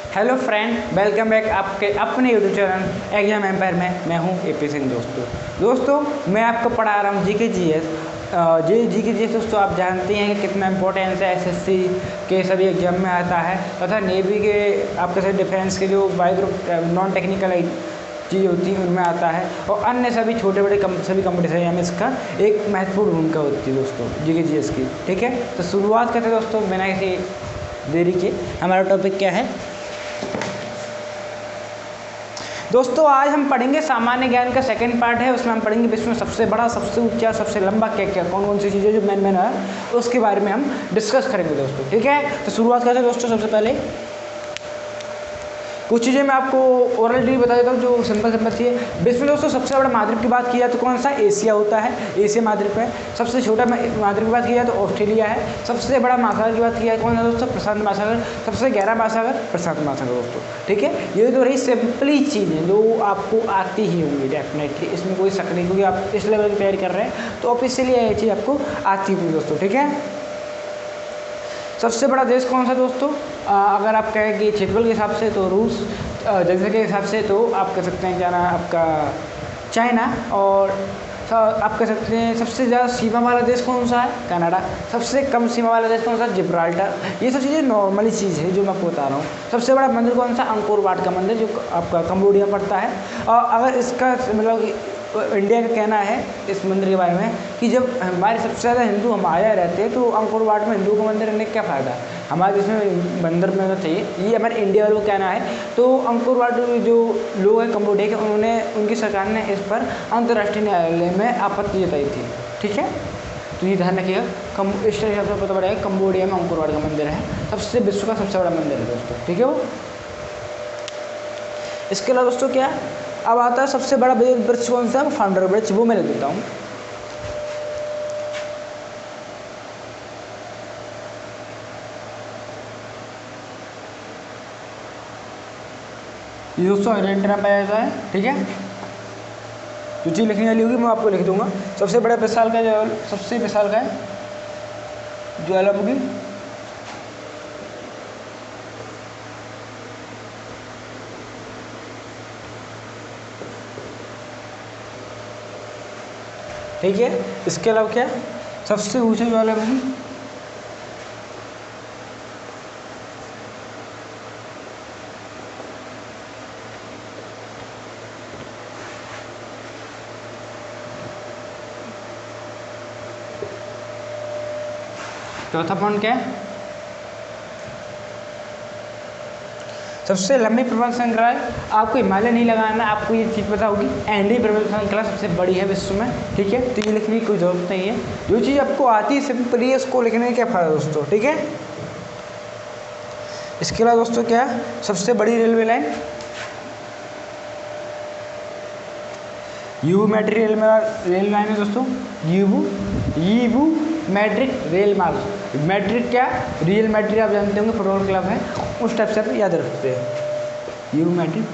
Hello friend, welcome back आपके अपने YouTube channel exam empire में। मैं हूं एपी सिंह। दोस्तों मैं आपको पढ़ा रहा हूं जीके जीएस। जीके जीएस दोस्तों आप जानते हैं कि कितना इंपॉर्टेंस है, एसएससी के सभी एग्जाम में आता है तथा नेवी के आपके साथ डिफेंस के जो बायो नॉन टेक्निकल चीज़ होती है उनमें आता है, और अन्य सभी छोटे बड़े सभी कंपटीशन में इसका एक महत्वपूर्ण भूमिका होती है दोस्तों जीके जीएस की। ठीक है, तो शुरुआत करते हैं दोस्तों बिना किसी देरी के। हमारा टॉपिक क्या है दोस्तों? आज हम पढ़ेंगे सामान्य ज्ञान का सेकंड पार्ट है। उसमें हम पढ़ेंगे विश्व में सबसे बड़ा, सबसे ऊंचा, सबसे लंबा क्या क्या कौन कौन सी चीज़ें जो मेन है उसके बारे में हम डिस्कस करेंगे दोस्तों। ठीक है, तो शुरुआत करते हैं दोस्तों। सबसे पहले कुछ चीज़ें मैं आपको ओरली बता देता हूँ जो सिंपल थी। विश्व में दोस्तों सबसे बड़ा महाद्वीप की बात की जाए तो कौन सा? एशिया होता है, एशिया महाद्वीप है। सबसे छोटा महाद्वीप की बात की जाए तो ऑस्ट्रेलिया है। सबसे बड़ा महासागर की बात की जाए कौन सा दोस्तों? प्रशांत महासागर। सबसे गहरा महासागर प्रशांत महासागर दोस्तों। ठीक है, ये तो रही सिंपली चीज़ें जो आपको आती ही होंगी डेफिनेटली, इसमें कोई शक नहीं, क्योंकि आप इस लेवल की तैयारी कर रहे हैं तो ऑफिशियली ये चीज़ आपको आती होगी दोस्तों। ठीक है, सबसे बड़ा देश कौन सा दोस्तों? अगर आप कहें कि क्षेत्रफल के हिसाब से तो रूस, जनसंख्या के हिसाब से तो आप कह सकते हैं क्या ना आपका चाइना, और आप कह सकते हैं सबसे ज़्यादा सीमा वाला देश कौन सा है? कनाडा। सबसे कम सीमा वाला देश कौन सा? जिब्राल्टर। ये सब चीज़ें नॉर्मली चीज़ है जो मैं आपको बता रहा हूँ। सबसे बड़ा मंदिर कौन सा? अंकोर वाट का मंदिर जो आपका कंबोडिया पड़ता है। और अगर इसका मतलब इंडिया का कहना है इस मंदिर के बारे में कि जब हमारे सबसे ज़्यादा हिंदू हमारे रहते हैं तो अंकोर वाट में हिंदू का मंदिर रहने का क्या फ़ायदा? हमारे देश में मंदिर में होना चाहिए, ये हमारे इंडिया वालों का कहना है। तो अंकोर वाट जो लोग हैं कंबोडिया के, उन्होंने उनकी सरकार ने इस पर अंतर्राष्ट्रीय न्यायालय में आपत्ति जताई थी। ठीक है, तो ये ध्यान रखिएगा। इस तरह से पता पड़ेगा कंबोडिया में अंकोर वाट का मंदिर है, सबसे विश्व का सबसे बड़ा मंदिर है दोस्तों। ठीक है, वो इसके अलावा दोस्तों क्या अब आता है सबसे बड़ा वृक्ष कौन सा? फाउंडर वृक्ष, वो मैं लिख देता हूँ। ये दोस्तों आइलैंड में पाया जाता है। ठीक है, जो चीज़ लिखने वाली होगी मैं आपको लिख दूंगा। सबसे बड़ा विशाल का जो सबसे विशाल का है ज्वालामुखी। ठीक है, इसके अलावा क्या सबसे ऊंचा ज्वालामुखी? चौथा पॉइंट क्या है? सबसे लंबी पर्वत श्रृंखला है। आपको हिमालय नहीं लगाना, आपको ये चीज़ पता होगी एंडी पर्वत श्रृंखला सबसे बड़ी है विश्व में। ठीक है, तो ये लिखने की कोई जरूरत नहीं है। जो चीज़ आपको आती है सिंपली उसको लिखने का क्या फायदा दोस्तों। ठीक है, इसके अलावा दोस्तों क्या सबसे बड़ी रेलवे लाइन? यूबू मैट्रिक रेल लाइन है दोस्तों। यूबू मैट्रिक रेल मार्ग। मैट्रिक क्या? रियल मैट्रिक आप जानते होंगे, फुटबॉल क्लब है, उस टाइप से आप याद रखते हैं यूबू मैट्रिक।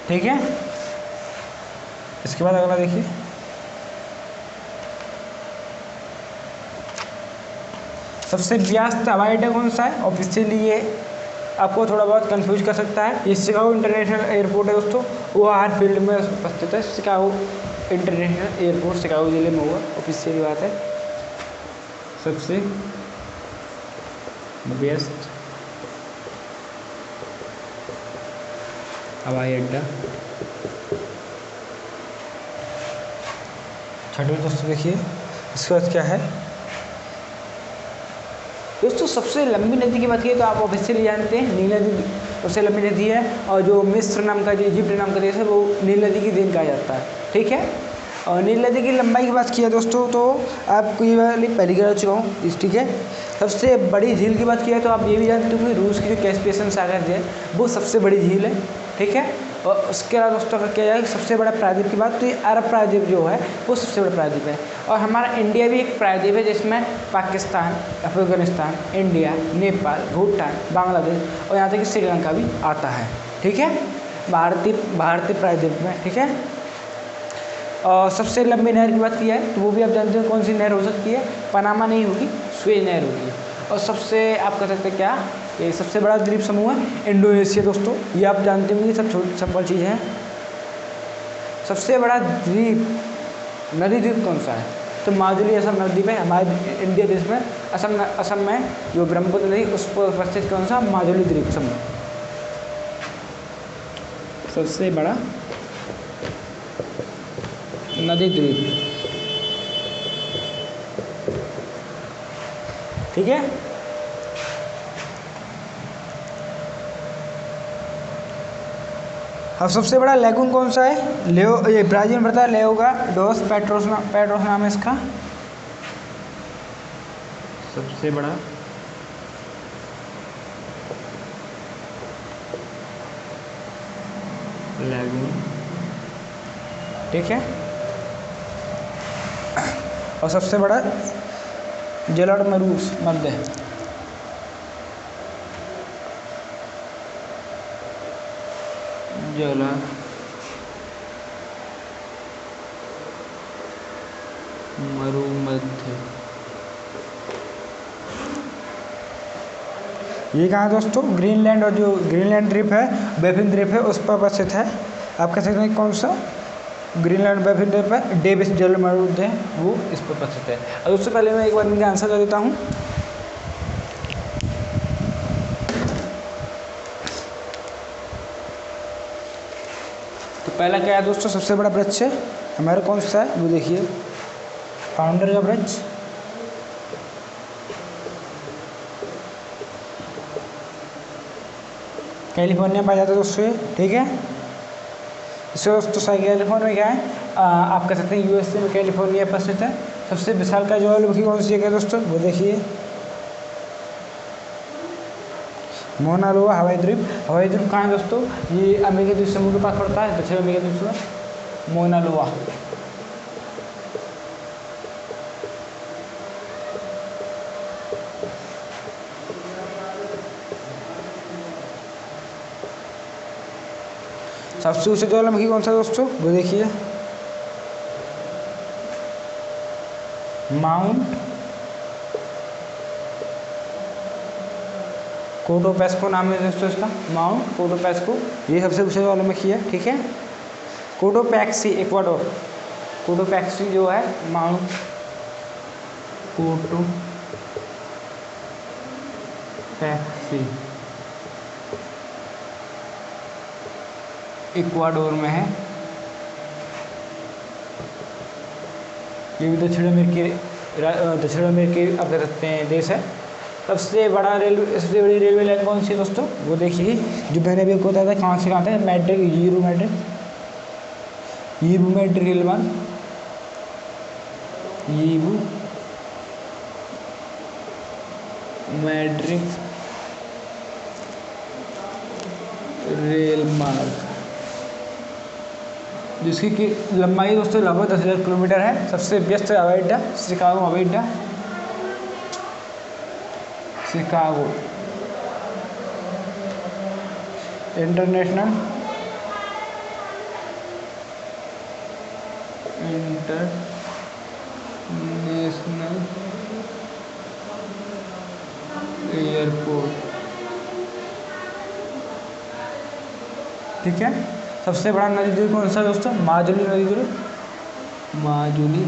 ठीक है, इसके बाद अगला देखिए सबसे व्यस्त हवाई अड्डा कौन सा है? ऑफिशियली ये आपको थोड़ा बहुत कंफ्यूज कर सकता है। ये शिकागो इंटरनेशनल एयरपोर्ट है दोस्तों, वो हर फील्ड में उपस्थित है। शिकागो इंटरनेशनल एयरपोर्ट शिकागो जिले में हुआ, ऑफिशियली बात है। सबसे व्यस्त हवाई अड्डा। छठवें दोस्तों देखिए इसके बाद क्या है दोस्तों? सबसे लंबी नदी की बात की तो आप ऑफिशियली जानते हैं नील नदी सबसे लंबी नदी है, और जो मिस्र नाम का जो इजिप्ट नाम का देश है वो नील नदी की देन कहा जाता है। ठीक है, और नील नदी की लंबाई की बात किया दोस्तों तो आपको ये वाली पहली कर चुका हूँ। ठीक है, सबसे बड़ी झील की बात किया तो आप ये भी जानते हो कि रूस की जो कैस्पियन सागर है वो सबसे बड़ी झील है। ठीक है, और उसके अलावा दोस्तों अगर किया जाए सबसे बड़ा प्रायद्वीप की बात तो ये अरब प्रायद्वीप जो है वो सबसे बड़ा प्रायद्वीप है। और हमारा इंडिया भी एक प्रायद्वीप है जिसमें पाकिस्तान, अफगानिस्तान, इंडिया, नेपाल, भूटान, बांग्लादेश और यहाँ तक कि श्रीलंका भी आता है। ठीक है, भारतीय प्रायद्वीप में। ठीक है, और सबसे लंबी नहर की बात की है तो वो भी आप जानते हो कौन सी नहर हो सकती है, पनामा नहीं होगी, सुएज नहर होगी। और सबसे आप कह सकते हैं क्या, ये सबसे बड़ा द्वीप समूह है इंडोनेशिया दोस्तों, ये आप जानते होंगे, सब छोटी सिंपल चीज़ है। सबसे बड़ा द्वीप नदी द्वीप कौन सा है, तो माजुली असम नवद्वीप है हमारे इंडिया देश में, असम में जो ब्रह्मपुत्र नदी उस पर उपस्थित कौन सा, माजुली द्वीप समूह सबसे बड़ा नदी द्वीप। ठीक है, अब सबसे बड़ा लेगून कौन सा है, लेओ, ये ब्राजील में पड़ता है, लेओगा डोस पेट्रोस नाम है इसका। सबसे बड़ा लेगून, ठीक है, और सबसे बड़ा जेलड मरूस मध्य, जला मरुमध्य। ये कहाँ है दोस्तों, ग्रीनलैंड, और जो ग्रीनलैंड द्वीप है, बेफिन द्वीप है, उस पर अवस्थित है। आप कह सकते हैं कौन सा, ग्रीनलैंड बेफिन द्वीप है, डेविस जल मरुमध्य है, वो इस पर अवस्थित है। और उससे पहले मैं एक बार इनका आंसर दे देता हूँ। तो पहला क्या है दोस्तों, सबसे बड़ा वृक्ष है हमारा कौन सा है, वो देखिए, फाउंडर का वृक्ष, कैलिफोर्निया पाया जाता है दोस्तों ये, ठीक है। इससे दोस्तों कैलिफोर्निया में क्या है, आप कह सकते हैं यूएसए में कैलिफोर्निया पर स्थित है। सबसे विशाल का ज्वालामुखी कौन सी जगह है दोस्तों, वो देखिए, मोना लोआ हवाई द्वीप। हवाई द्वीप कहाँ है दोस्तों, ये अमेरिकी द्वीप समूह के पास पड़ता है, दक्षिण अमेरिकी द्वीप समूह, मोना लोआ। सबसे ऊंचा ज्वालामुखी कौन सा दोस्तों, वो देखिए, माउंट कोटोपैस्को नाम है दोस्तों इसका, माउंट कोटोपैस्को, ये सबसे ऊंचा ज्वालामुखी है, ठीक है। कोटोपैक्सी इक्वाडोर, कोटोपैक्सी जो है माउंट कोटोपैक्सी इक्वाडोर में है, ये भी दक्षिण अमेरिकी आप कह सकते हैं देश है। सबसे बड़ी रेलवे लाइन कौन सी है दोस्तों, वो देखिए, जो मैंने भी आपको बताया था कहाँ से कहाँ था, मैड्रिड, यीरू मैड्रिड रेल मार्ग, यीरू मैड्रिड रेल मार्ग, जिसकी की लंबाई दोस्तों लगभग 10,000 किलोमीटर है। सबसे व्यस्त हवाई अड्डा शिकागो हवाई अड्डा, शिकागो इंटरनेशनल एयरपोर्ट, ठीक है। सबसे बड़ा नदी द्वीप कौन सा दोस्तों, माजुली नदी द्वीप, माजुली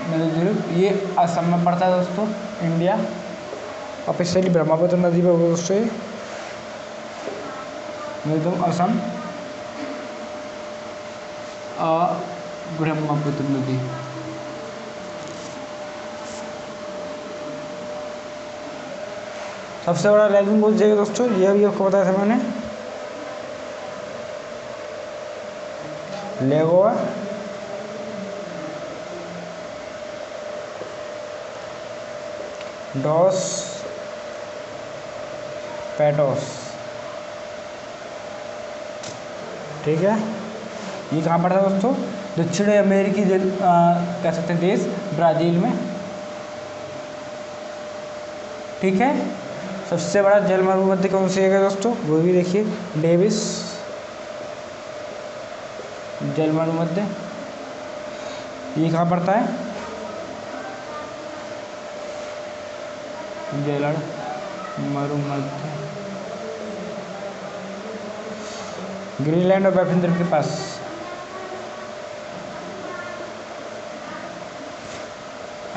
नदी द्वीप, ये असम में पड़ता है दोस्तों, इंडिया। ऑफिशियली ब्रह्मपुत्र नदी पर दोस्तों ये असम ब्रह्मपुत्र नदी। सबसे बड़ा लेगून कौन सी जगह दोस्तों, यह भी आपको बताया था मैंने, लेगोआ डॉस पैटोस, ठीक है। ये कहाँ पड़ता है दोस्तों, दक्षिण अमेरिकी कह सकते हैं देश ब्राज़ील में, ठीक है। सबसे बड़ा जल मरुमध्य कौन सी जगह दोस्तों, वो भी देखिए, डेविस जलमणु मध्य, ये कहाँ पड़ता है? जलण मरुमध्य, ग्रीनलैंड और बैफिन के पास।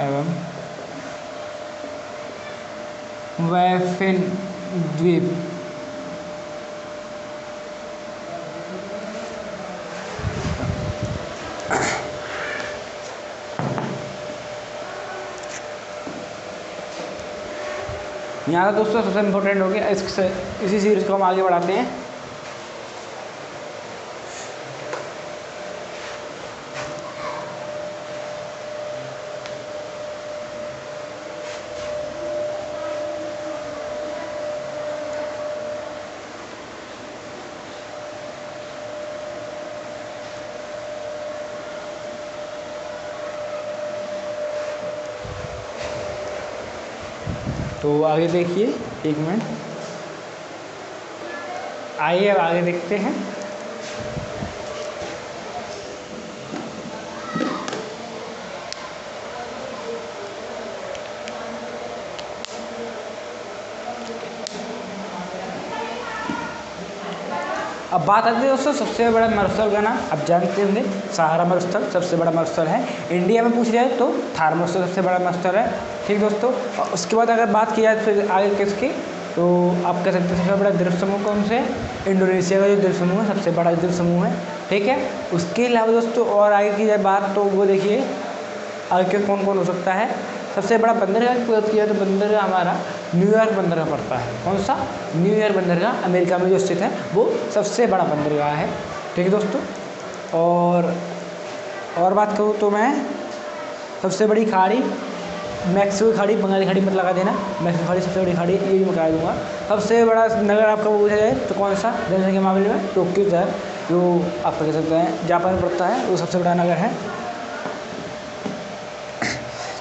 एवं बैफिन द्वीप, यहाँ दोस्तों सबसे इम्पोर्टेंट हो गया। इसी सीरीज को हम आगे बढ़ाते हैं। तो आगे देखिए, एक मिनट, आइए अब आगे देखते हैं। अब बात आती है दोस्तों सबसे बड़ा मरुस्थल का नाम। आप जानते होंगे सहारा मरुस्थल सबसे बड़ा मरुस्थल है। इंडिया में पूछ जाए तो थार मरुस्थल सबसे बड़ा मरुस्थल है। ठीक दोस्तों, और उसके बाद अगर बात की जाए फिर आगे किसकी, तो आप कह सकते हैं सबसे बड़ा द्वीप समूह कौन से? इंडोनेशिया का जो द्वीप समूह है सबसे बड़ा द्वीप समूह है। ठीक है, उसके अलावा दोस्तों और आगे की जाए बात तो वो देखिए आगे कौन कौन हो सकता है। सबसे बड़ा बंदरगाह की बात किया तो बंदरगाह हमारा न्यूयॉर्क बंदरगाह पड़ता है। कौन सा? न्यूयॉर्क बंदरगाह अमेरिका में जो स्थित है वो सबसे बड़ा बंदरगाह है। ठीक है दोस्तों, और बात करूँ तो मैं सबसे बड़ी खाड़ी मैक्सिको खाड़ी, बंगाली खाड़ी मत लगा देना, मैक्सिको खाड़ी सबसे बड़ी खाड़ी, ये भी मैं बता दूँगा। सबसे बड़ा नगर आपका वो पूछा जाए तो कौन सा जनसंख्या के मामले में? टोक्यो शहर, जो आप कह सकते हैं जापान में पड़ता है, वो सबसे बड़ा नगर है।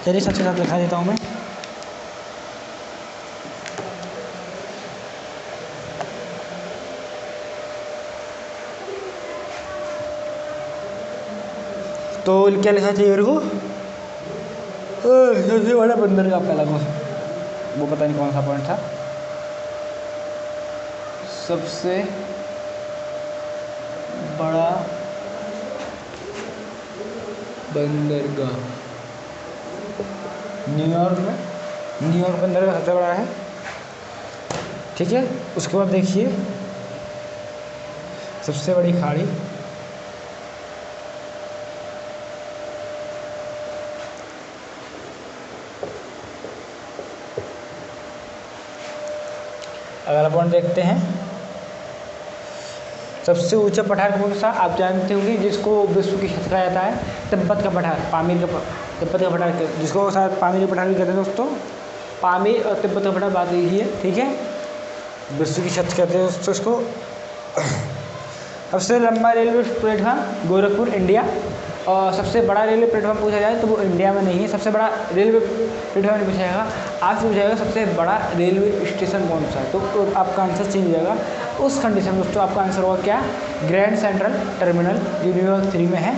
चलिए सबसे साथ दिखा देता हूँ मैं। तो क्या लिखा चाहिए मेरे को? सबसे बड़ा बंदरगाह पहला वो पता नहीं कौन सा पॉइंट था। सबसे बड़ा बंदरगाह न्यूयॉर्क में, न्यूयॉर्क बंदरगाह सबसे बड़ा है। ठीक है, उसके बाद देखिए सबसे बड़ी खाड़ी अगला पॉइंट देखते हैं। सबसे ऊंचा पठार कौन सा? आप जानते होंगे जिसको विश्व की छत कहा जाता है, तिब्बत का पठार, तिब्बत का पठार, जिसको शायद पामीर का पठार भी कहते हैं दोस्तों। पामीर और तिब्बत का पठार बात यही है। ठीक है, विश्व की छत कहते हैं दोस्तों इसको। सबसे लंबा रेलवे प्लेटफॉर्म गोरखपुर इंडिया, और सबसे बड़ा रेलवे प्लेटफॉर्म पूछा जाए तो वो इंडिया में नहीं है। सबसे बड़ा रेलवे प्लेटफॉर्म नहीं पूछा जाएगा, आपसे पूछा जाएगा सबसे बड़ा रेलवे स्टेशन कौन सा है, तो आपका आंसर चेंज हो जाएगा। उस कंडीशन में दोस्तों आपका आंसर होगा क्या? ग्रैंड सेंट्रल टर्मिनल, जो न्यूयॉर्क 3 में है।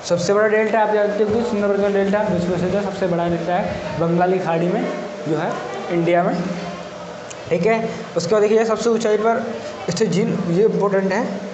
सबसे बड़ा डेल्टा आप जानते हो कि सुंदरबन डेल्टा विश्व प्रसिद्ध है, सबसे बड़ा डेल्टा है बंगाली खाड़ी में जो है इंडिया में। ठीक है, उसके बाद देखिए सबसे ऊंचाई पर स्थित झील, ये इम्पोर्टेंट है।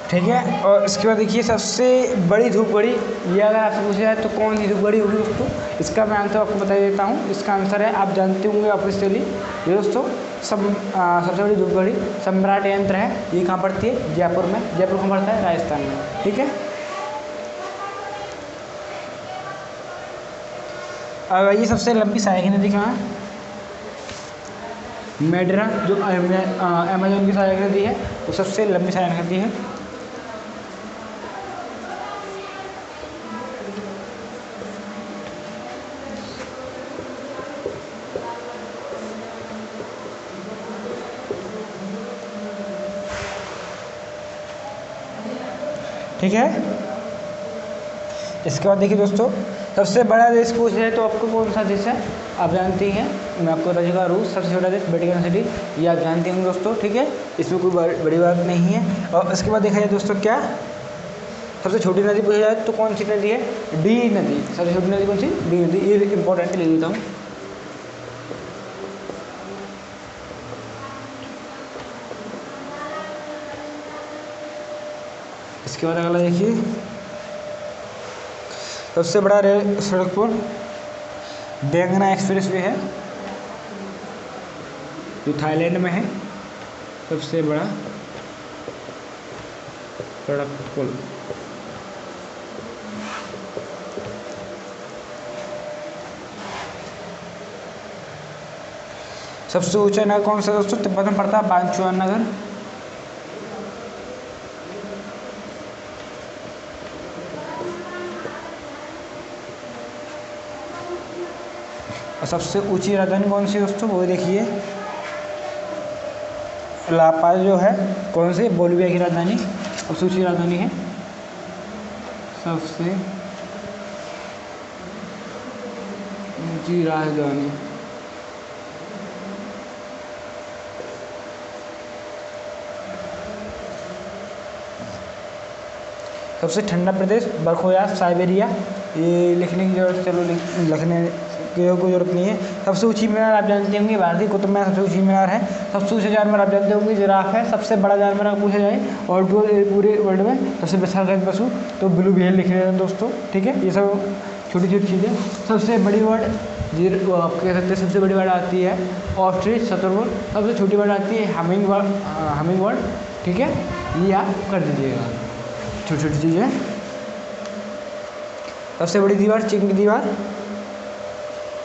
ठीक है, और इसके बाद देखिए सबसे बड़ी धूप घड़ी, ये अगर आपसे पूछा जाए तो कौन सी धूप घड़ी होगी दोस्तों, इसका मैं आंसर आपको बता देता हूँ। इसका आंसर है, आप जानते होंगे ऑफिशियली ये दोस्तों, सबसे बड़ी धूप घड़ी सम्राट यंत्र है। ये कहाँ पड़ती है? जयपुर में। जयपुर कहाँ पड़ता है? राजस्थान में। ठीक है, अब ये सबसे लंबी सहायक नदी कहाँ है? मेडरा जो अमेजोन की साझा नदी है वो सबसे लंबी साझा नदी है। ठीक है, इसके बाद देखिए दोस्तों, सबसे बड़ा देश पूछा जाए तो आपको कौन सा देश है, आप जानती हैं, मैं आपको बताऊंगा रूस। सबसे छोटा देश वेटिकन सिटी, ये आप जानते होंगे दोस्तों। ठीक है, इसमें कोई बड़ी बात नहीं है। और इसके बाद देखा जाए दोस्तों, क्या सबसे छोटी नदी पूछा जाए तो कौन सी नदी है, डी नदी। सबसे छोटी नदी कौन सी, डी नदी। ये इंपॉर्टेंट ले लेता हूँ। इसके बाद अगला देखिए, सबसे बड़ा रेल सड़क पुल बैंगना एक्सप्रेस वे है जो थाईलैंड में है, सबसे बड़ा सड़क पुल। सबसे ऊंचा नगर कौन सा दोस्तों, तिब्बत में पड़ता है बांचुआन नगर। और सबसे ऊंची राजधानी कौन सी दोस्तों, वो देखिए ला पाज जो है, कौन सी, बोलिविया की राजधानी सबसे ऊंची राजधानी है। सबसे ऊंची राजधानी सबसे ठंडा प्रदेश बर्खोयास साइबेरिया। ये लिखने की जरूरत, चलो लिखने की कोई जरूरत नहीं है। सबसे ऊंची मीनार आप जानते होंगे, भारतीय कुतुब मीनार सबसे ऊंची मीनार है। सबसे ऊंचे जानवर आप जानते होंगे जिराफ है। सबसे बड़ा जानवर अगर पूछा जाए और पूरे वर्ल्ड में सबसे विशाल पशु तो ब्लू व्हेल लिख रहे हैं दोस्तों। ठीक है, ये सब छोटी छोटी चीज़ें। सबसे बड़ी वर्ड आप कह सकते हैं, सबसे बड़ी वर्ड आती है ऑस्ट्रिच शतुरमुर्ग। सबसे छोटी वर्ड आती है हमिंग बर्ड। ठीक है, ये आप कर दीजिएगा, छोटी छोटी चीज़ें। सबसे बड़ी दीवार चीन की दीवार,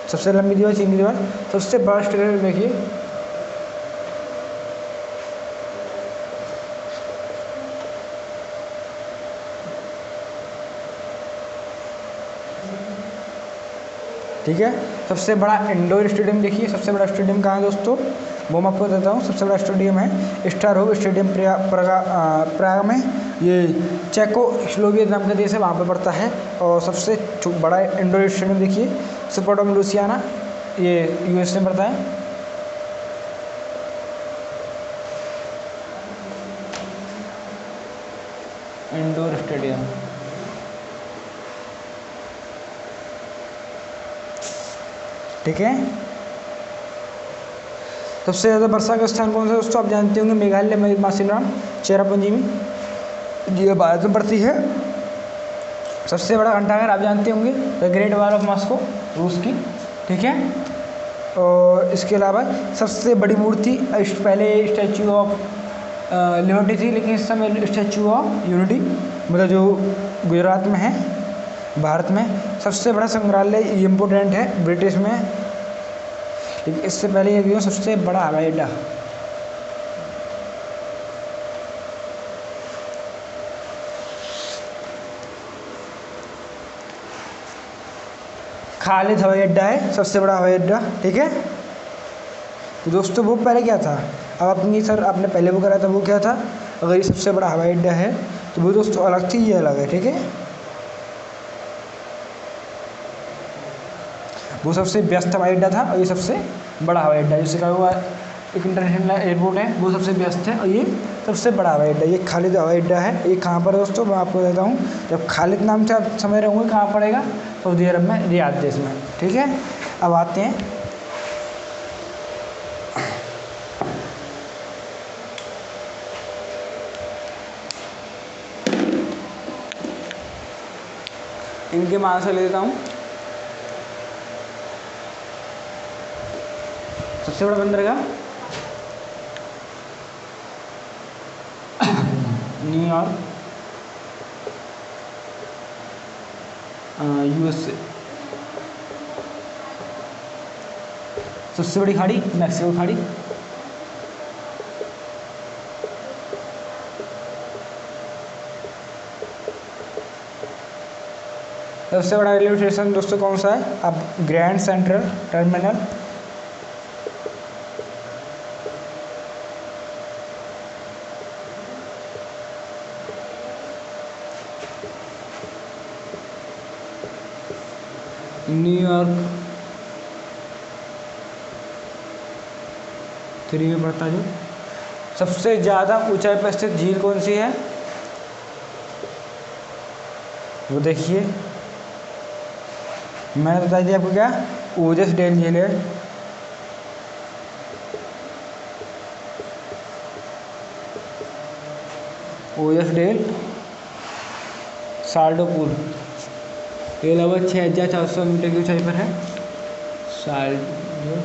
सबसे लंबी दीवार चीन की दीवार। सबसे बड़ा स्टेडियम देखिए, ठीक है। सबसे बड़ा इंडोर स्टेडियम देखिए, सबसे बड़ा स्टेडियम कहाँ है दोस्तों, वो मैं आपको देता हूँ। सबसे बड़ा स्टेडियम है स्टारहोव स्टेडियम प्राग में। ये चेकोस्लोवाकिया नाम का देश है, वहाँ पर पड़ता है। और सबसे बड़ा इंडोर स्टेडियम देखिए सुपरडोम लुसियाना, ये यूएस में पड़ता है। इंडोर स्टेडियम, ठीक है। सबसे ज़्यादा वर्षा का स्थान कौन सा दोस्तों, आप जानते होंगे मेघालय मासिनराम चेरापूंजी में, ये भारत में पड़ती है। सबसे बड़ा घंटाघर आप जानते होंगे the great wall of Moscow, रूस की। ठीक है, और इसके अलावा सबसे बड़ी मूर्ति पहले स्टैचू ऑफ लिबर्टी थी, लेकिन इस समय स्टैचू ऑफ यूनिटी मतलब जो गुजरात में है, भारत में। सबसे बड़ा संग्रहालय इम्पोर्टेंट है ब्रिटिश में, लेकिन इससे पहले ये क्यों, सबसे बड़ा हवाई अड्डा खालिद हवाई अड्डा है, सबसे बड़ा हवाई अड्डा। ठीक है, तो दोस्तों वो पहले क्या था, अब अपनी सर आपने पहले वो करा था, वो क्या था, अगर ये सबसे बड़ा हवाई अड्डा है तो वो दोस्तों अलग थी, ये अलग है। ठीक है, वो सबसे व्यस्त हवाई अड्डा था और ये सबसे बड़ा हवाई अड्डा, जैसे कहा हुआ एक इंटरनेशनल एयरपोर्ट है, वो सबसे व्यस्त है और ये सबसे बड़ा हवाई अड्डा। ये खालिद हवाई अड्डा है। ये कहाँ पर है दोस्तों, मैं आपको देता हूँ। जब खालिद नाम से आप समझ रहे होंगे कहाँ पड़ेगा, सऊदी अरब में, रियाद देश में। ठीक है, अब आते हैं इनके मैं आंसर ले देता हूँ। सबसे बड़ा बंदरगाह न्यूयॉर्क, यूएसए। सबसे बड़ी खाड़ी मैक्सिको खाड़ी। सबसे बड़ा रेलवे स्टेशन दोस्तों कौन सा है? अब ग्रैंड सेंट्रल टर्मिनल, न्यूयॉर्क 3 में पड़ता है। जो सबसे ज़्यादा ऊंचाई पर स्थित झील कौन सी है? वो देखिए, मैंने बता दिया आपको, क्या ओजस डेल झील है। ओजस डेल साल्टोपुल, ये लगभग 6400 मीटर की ऊंचाई पर है। साल्टोपुल।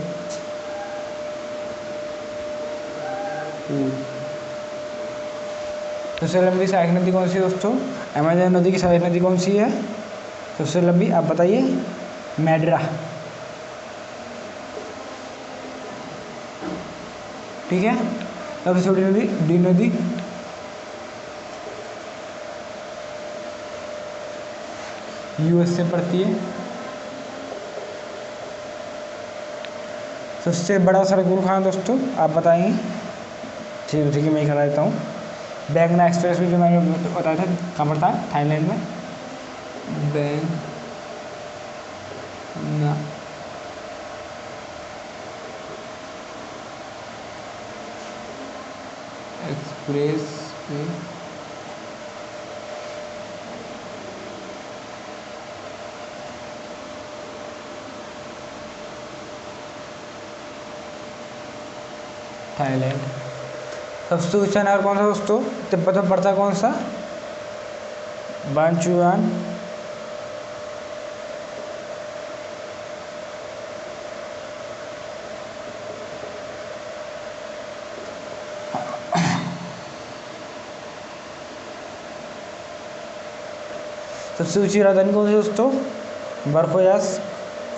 सबसे लंबी सहायक नदी कौन सी है दोस्तों? अमेजन नदी की सहायक नदी कौन सी है सबसे लंबी? आप बताइए। मैड्रा। ठीक है। सबसे छोटी नदी डी नदी, यूएस से पड़ती है। सबसे बड़ा सड़क खाना दोस्तों आप बताएंगे? ठीक है, मैं ही करा देता हूँ। बैंगना एक्सप्रेस भी जो मैंने बताया था, कहाँ पड़ता है? थाईलैंड में। बैंगना एक्सप्रेस वे थाईलैंड। सबसे ऊंचा नहर कौन सा दोस्तों? तिब्बत में पड़ता कौन सा? बांचुआन। सबसे ऊंची राजधानी कौन सी दोस्तों? बर्फोयास,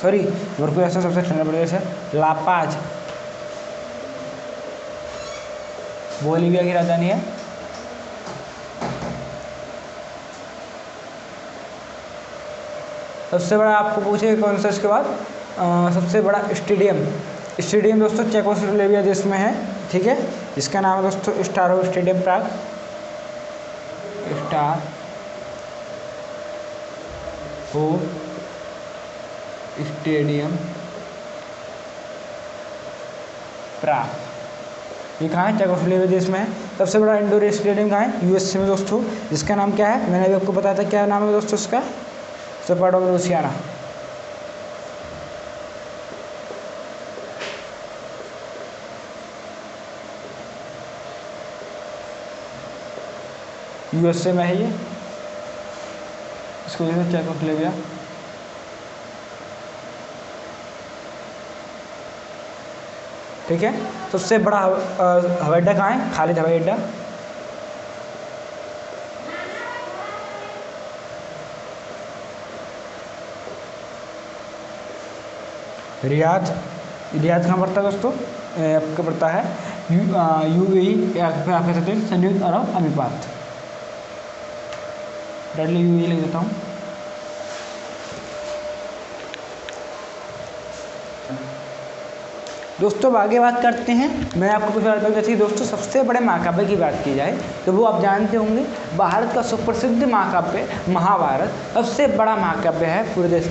सॉरी बर्फोयास में सबसे ठंडा प्रदेश है लापाज, बोलीविया की राजधानी है। सबसे बड़ा आपको पूछे कौन सा इसके बाद? सबसे बड़ा स्टेडियम दोस्तों चेकोस्लोवाकिया देश में है। ठीक है, इसका नाम है दोस्तों स्टार स्टेडियम प्राग। स्टार हो स्टेडियम प्राग, ये कहाँ है? चेकोस्लोवाकिया देश में है। सबसे बड़ा इंडोर स्टेडियम कहाँ है? यूएसए में दोस्तों, जिसका नाम क्या है? मैंने अभी आपको बताया था, क्या नाम है दोस्तों इसका? Spartan Louisiana. यूएसए में है ये, इसको चेकोस्लोवाकिया। ठीक है। सबसे बड़ा हवाई अड्डा कहाँ है? खालिद हवाई अड्डा। रियाद कहाँ पड़ता है दोस्तों? आपका पड़ता है यूएई, आप कह सकते हैं संयुक्त अरब अमीरात। डायरेक्टली यूएई लिख देता हूँ। दोस्तों अब आगे बात करते हैं। मैं आपको कुछ बताता हूँ, जैसे कि दोस्तों सबसे बड़े महाकाव्य की बात की जाए तो वो आप जानते होंगे, भारत का सुप्रसिद्ध महाकाव्य महाभारत सबसे बड़ा महाकाव्य है पूरे देश।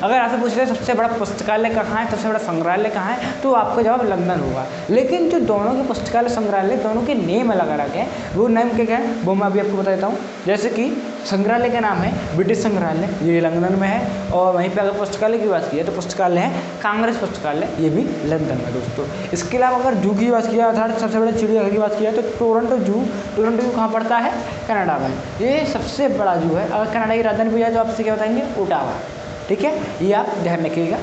अगर आपसे पूछ रहे सबसे बड़ा पुस्तकालय कहाँ है, सबसे बड़ा संग्रहालय कहाँ है, तो आपका जवाब लंदन होगा। लेकिन जो दोनों के पुस्तकालय संग्रहालय दोनों के नेम अलग अलग हैं, वो नेम क्या है वो मैं अभी आपको बता देता हूँ। जैसे कि संग्रहालय का नाम है ब्रिटिश संग्रहालय, ये लंदन में है। और वहीं पे अगर पुस्तकालय की बात की जाए तो पुस्तकालय है कांग्रेस पुस्तकालय, ये भी लंदन में दोस्तों। इसके अलावा अगर जू की बात की जाए, अर्थात सबसे बड़े चिड़ियाघर की बात की जाए तो टोरंटो जू कहाँ पड़ता है? कनाडा में। ये सबसे बड़ा जू है। अगर कनाडा की राजधानी पूछा तो आपसे क्या बताएंगे? ओटावा। ठीक है, ये आप ध्यान रखिएगा।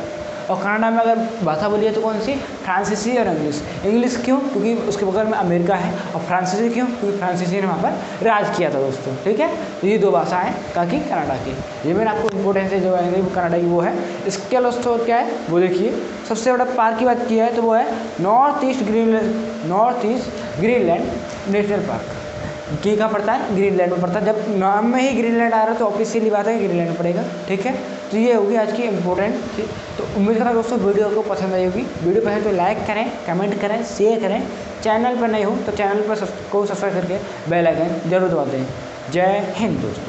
और कनाडा में अगर भाषा बोलिए तो कौन सी? फ्रांसीसी और इंग्लिश क्यों? क्योंकि उसके बगल में अमेरिका है। और फ्रांसीसी क्यों? क्योंकि फ्रांसीसी ने वहाँ पर राज किया था दोस्तों। ठीक है, तो ये दो भाषाएं कहाँ की? कनाडा की। ये मैंने आपको इंपॉर्टेंस है जो है कनाडा की वो है। इसके अलावा दोस्तों क्या है वो देखिए, सबसे बड़ा पार्क की बात की है तो वो है north east Greenland national park. ये कहाँ पड़ता है, ग्रीनलैंड में पड़ता है। जब नाम में ही ग्रीनलैंड आ रहा है तो ऑब्वियसली बात है कि ग्रीनलैंड पड़ेगा। ठीक है, तो ये होगी आज की इंपॉर्टेंट चीज़। तो उम्मीद करता हूँ दोस्तों वीडियो को पसंद आई होगी। वीडियो पसंद तो लाइक करें, कमेंट करें, शेयर करें। चैनल पर नहीं हो तो चैनल पर को सब्सक्राइब करके बेल आइकन जरूर दबा दें। जय हिंद दोस्तों।